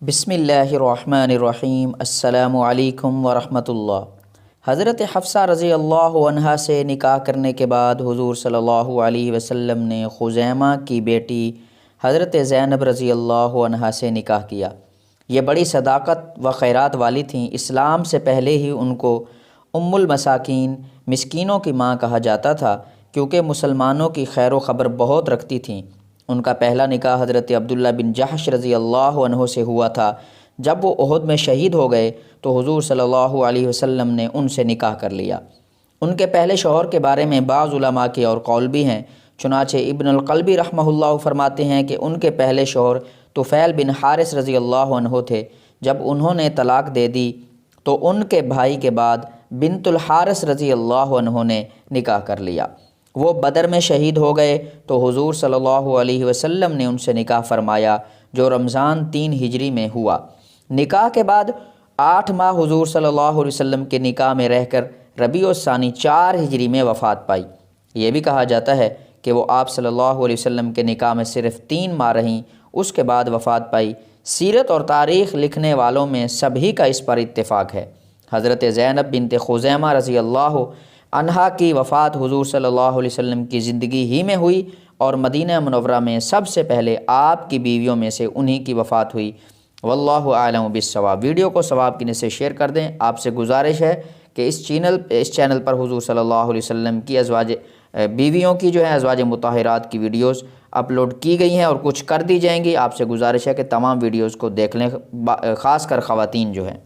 بسم اللہ الرحمن الرحیم۔ السلام علیکم ورحمۃ اللہ۔ حضرت حفصہ رضی اللہ عنہا سے نکاح کرنے کے بعد حضور صلی اللہ علیہ وسلم نے خزیمہ کی بیٹی حضرت زینب رضی اللہ عنہا سے نکاح کیا۔ یہ بڑی صداقت و خیرات والی تھیں۔ اسلام سے پہلے ہی ان کو ام المساکین، مسکینوں کی ماں کہا جاتا تھا، کیونکہ مسلمانوں کی خیر و خبر بہت رکھتی تھیں۔ ان کا پہلا نکاح حضرت عبداللہ بن جحش رضی اللہ عنہ سے ہوا تھا۔ جب وہ احد میں شہید ہو گئے تو حضور صلی اللہ علیہ وسلم نے ان سے نکاح کر لیا۔ ان کے پہلے شوہر کے بارے میں بعض علماء کے اور قول بھی ہیں۔ چنانچہ ابن القلبی رحمہ اللہ فرماتے ہیں کہ ان کے پہلے شوہر طفیل بن حارث رضی اللہ عنہ تھے۔ جب انہوں نے طلاق دے دی تو ان کے بھائی کے بعد بنت الحارث رضی اللہ عنہ نے نکاح کر لیا۔ وہ بدر میں شہید ہو گئے تو حضور صلی اللہ علیہ وسلم نے ان سے نکاح فرمایا، جو رمضان 3 ہجری میں ہوا۔ نکاح کے بعد 8 ماہ حضور صلی اللہ علیہ وسلم کے نکاح میں رہ کر ربیع الثانی 4 ہجری میں وفات پائی۔ یہ بھی کہا جاتا ہے کہ وہ آپ صلی اللہ علیہ وسلم کے نکاح میں صرف 3 ماہ رہیں، اس کے بعد وفات پائی۔ سیرت اور تاریخ لکھنے والوں میں سبھی کا اس پر اتفاق ہے۔ حضرت زینب بنت خزیمہ رضی اللہ عنہا کی وفات حضور صلی اللہ علیہ وسلم کی زندگی ہی میں ہوئی، اور مدینہ منورہ میں سب سے پہلے آپ کی بیویوں میں سے انہی کی وفات ہوئی۔ واللہ اعلم بالصواب۔ ویڈیو کو ثواب کی نیت سے شیئر کر دیں۔ آپ سے گزارش ہے کہ اس چینل پر حضور صلی اللہ علیہ وسلم کی بیویوں کی ازواج مطہرات کی ویڈیوز اپلوڈ کی گئی ہیں اور کچھ کر دی جائیں گی۔ آپ سے گزارش ہے کہ تمام ویڈیوز کو دیکھ لیں، خاص کر خواتین ہیں۔